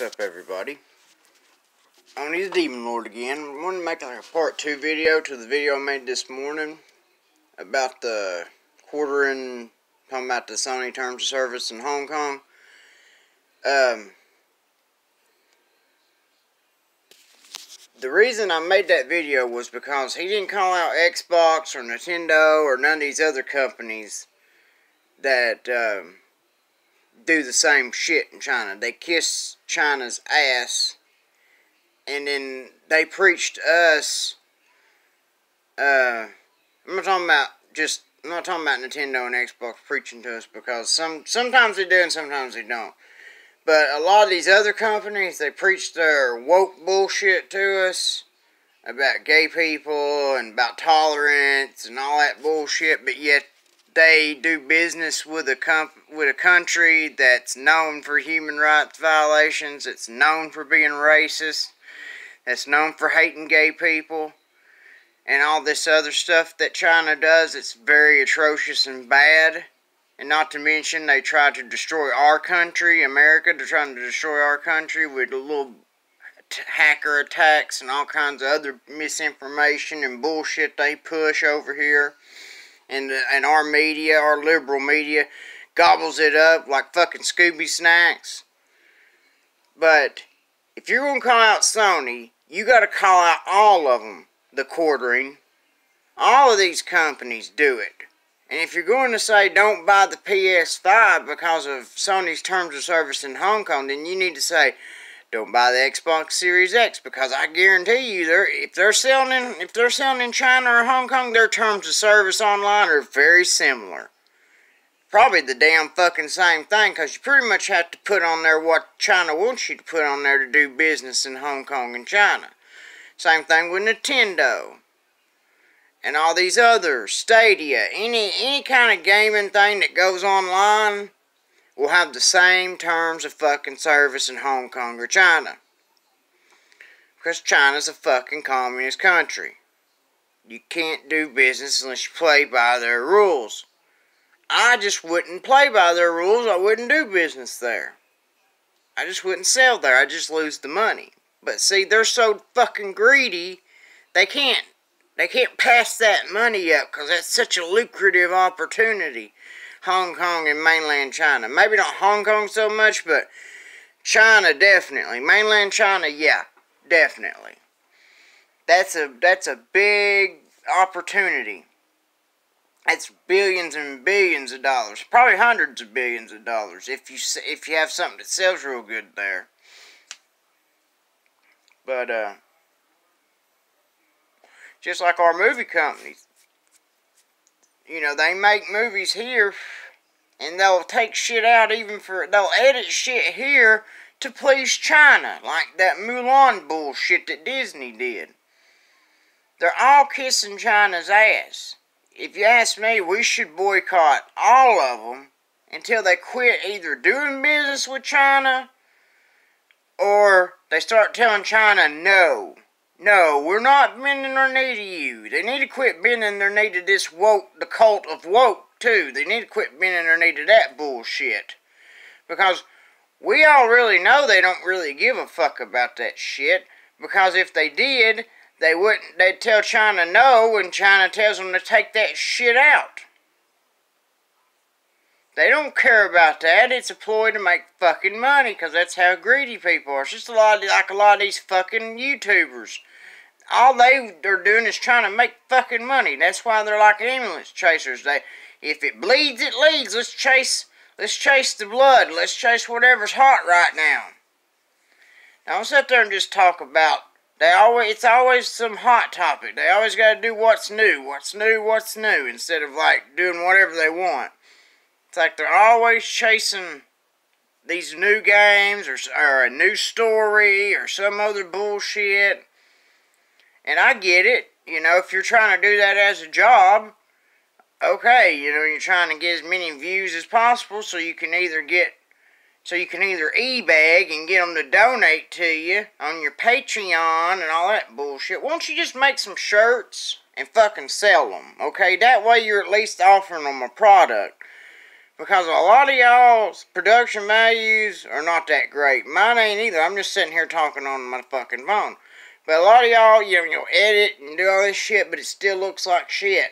up, everybody? Only the Demon Lord again. I wanted to make like a part 2 video to the video I made this morning about the quartering, talking about the Sony terms of service in Hong Kong. The reason I made that video was because he didn't call out Xbox or Nintendo or none of these other companies that do the same shit in China. They kiss China's ass, and then they preach to us. I'm not talking about Nintendo and Xbox preaching to us, because sometimes they do and sometimes they don't. But a lot of these other companies, they preach their woke bullshit to us about gay people and about tolerance and all that bullshit, but yet they do business with a country that's known for human rights violations, that's known for being racist, that's known for hating gay people, and all this other stuff that China does. It's very atrocious and bad. And not to mention, they try to destroy our country, America. They're trying to destroy our country with little hacker attacks and all kinds of other misinformation and bullshit they push over here. And our media, our liberal media, gobbles it up like fucking Scooby snacks. But if you're going to call out Sony, you got to call out all of them, the quartering. All of these companies do it. And if you're going to say don't buy the PS5 because of Sony's terms of service in Hong Kong, then you need to say don't buy the Xbox Series X, because I guarantee you, if they're selling in China or Hong Kong, their terms of service online are very similar. Probably the damn fucking same thing, because you pretty much have to put on there what China wants you to put on there to do business in Hong Kong and China. Same thing with Nintendo. And all these others, Stadia, any kind of gaming thing that goes online will have the same terms of fucking service in Hong Kong or China. Because China's a fucking communist country. You can't do business unless you play by their rules. I just wouldn't play by their rules. I wouldn't do business there. I just wouldn't sell there. I'd just lose the money. But see, they're so fucking greedy, they can't pass that money up, because that's such a lucrative opportunity. Hong Kong and mainland China. Maybe not Hong Kong so much, but China definitely. Mainland China, yeah, definitely. That's a big opportunity. That's billions and billions of dollars. Probably hundreds of billions of dollars if you have something that sells real good there. But just like our movie companies, you know, they make movies here, and they'll take shit out they'll edit shit here to please China, like that Mulan bullshit that Disney did. They're all kissing China's ass. If you ask me, we should boycott all of them until they quit either doing business with China, or they start telling China, no, we're not bending our knee to you. They need to quit bending their knee to this woke, the cult of woke, too. They need to quit bending their knee to that bullshit. Because we all really know they don't really give a fuck about that shit. Because if they did, they'd tell China no when China tells them to take that shit out. They don't care about that. It's a ploy to make fucking money, because that's how greedy people are. It's just a lot of these fucking YouTubers. All they are doing is trying to make fucking money. That's why they're like ambulance chasers. If it bleeds, it leads. Let's chase the blood. Let's chase whatever's hot right now. Now, don't sit there and just talk about. It's always some hot topic. They always got to do what's new, instead of like doing whatever they want. It's like they're always chasing these new games or a new story or some other bullshit. And I get it. You know, if you're trying to do that as a job, okay, you know, you're trying to get as many views as possible so you can either e-bag and get them to donate to you on your Patreon and all that bullshit. Why don't you just make some shirts and fucking sell them, okay? That way you're at least offering them a product. Because a lot of y'all's production values are not that great. Mine ain't either. I'm just sitting here talking on my fucking phone. But a lot of y'all, you'll edit and do all this shit, but it still looks like shit.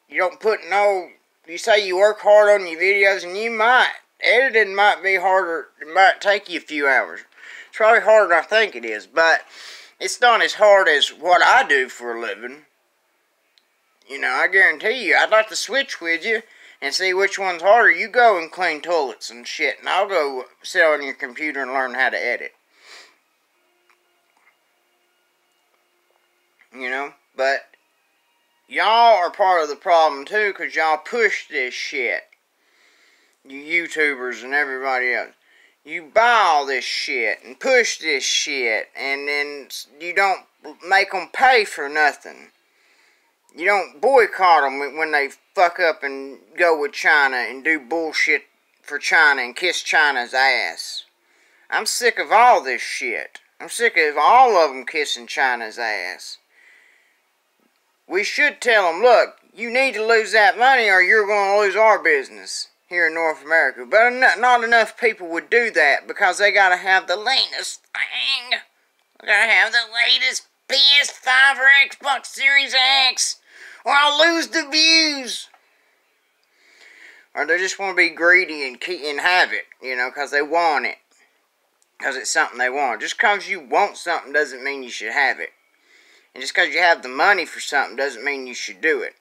You don't put no... You say you work hard on your videos, and you might. Editing might be harder. It might take you a few hours. It's probably harder than I think it is, but it's not as hard as what I do for a living. You know, I guarantee you, I'd like to switch with you and see which one's harder. You go and clean toilets and shit, and I'll go sit on your computer and learn how to edit. You know, but y'all are part of the problem too, because y'all push this shit. You YouTubers and everybody else. You buy all this shit and push this shit, and then you don't make them pay for nothing. You don't boycott them when they fuck up and go with China and do bullshit for China and kiss China's ass. I'm sick of all this shit. I'm sick of all of them kissing China's ass. We should tell them, look, you need to lose that money or you're going to lose our business here in North America. But not enough people would do that because they got to have the latest thing. They got to have the latest PS5 or Xbox Series X, or I'll lose the views. Or they just want to be greedy and have it, you know, because they want it. Because it's something they want. Just because you want something doesn't mean you should have it. And just because you have the money for something doesn't mean you should do it.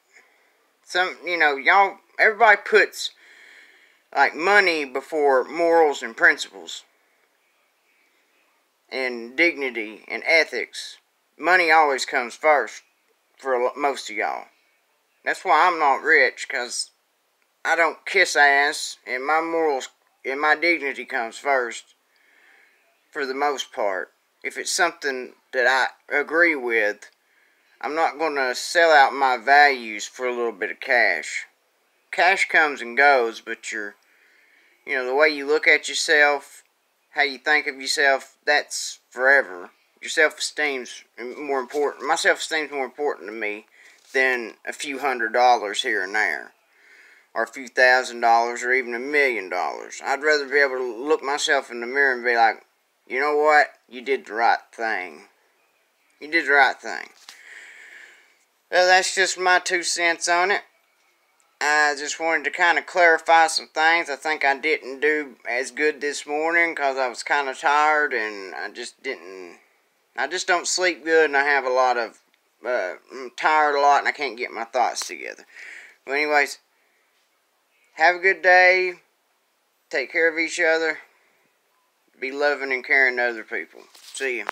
You know, everybody puts, like, money before morals and principles. And dignity and ethics. Money always comes first for most of y'all. That's why I'm not rich, because I don't kiss ass, and my morals and my dignity comes first for the most part. If it's something that I agree with, I'm not going to sell out my values for a little bit of cash. Cash comes and goes, but the way you look at yourself, how you think of yourself, that's forever. Your self-esteem's more important. My self-esteem's more important to me than a few $100s here and there. Or a few $1,000s, or even $1 million. I'd rather be able to look myself in the mirror and be like, you know what? You did the right thing. You did the right thing. Well, that's just my 2 cents on it. I just wanted to kind of clarify some things. I think I didn't do as good this morning because I was kind of tired, and I just don't sleep good, and I have I'm tired a lot, and I can't get my thoughts together. But anyways, have a good day. Take care of each other. Be loving and caring to other people. See ya.